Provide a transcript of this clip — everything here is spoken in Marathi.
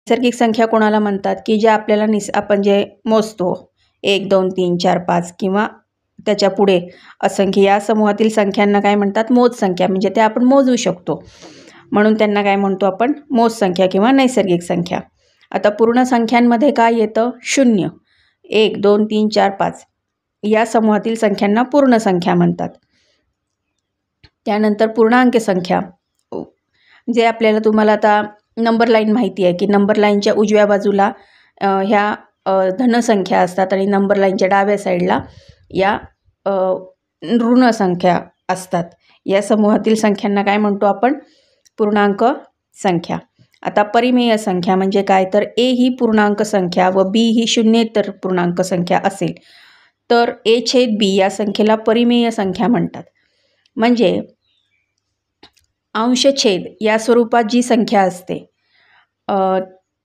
नैसर्गिक संख्या कोणाला म्हणतात की ज्या आपल्याला आपण जे मोजतो 1 2 3 4 5 किंवा त्याच्या पुढे असंख्य या समूहातील संख्यांना काय म्हणतात मोज संख्या, म्हणजे त्या आपण मोजू शकतो म्हणून त्यांना काय म्हणतो आपण मोज संख्या किंवा नैसर्गिक संख्या. आता पूर्ण संख्यांमध्ये काय येतं 0 1 2 3 4 5 या समूहातील संख्यांना पूर्ण संख्या म्हणतात. त्यानंतर पूर्णांक संख्या जे आपल्याला तुम्हाला आता नंबर लाईन माहिती आहे की नंबर लाईनच्या उजव्या बाजूला ह्या धनसंख्या असतात आणि नंबर लाईनच्या डाव्या साईडला या ऋण संख्या असतात. या समूहातील संख्यांना काय म्हणतो आपण पूर्णांक संख्या. आता परिमेय संख्या म्हणजे काय तर ए ही पूर्णांक संख्या व बी ही शून्येतर पूर्णांक संख्या असेल तर a/b या संख्येला परिमेय संख्या म्हणतात. म्हणजे अंशछेद या स्वरूपात जी संख्या असते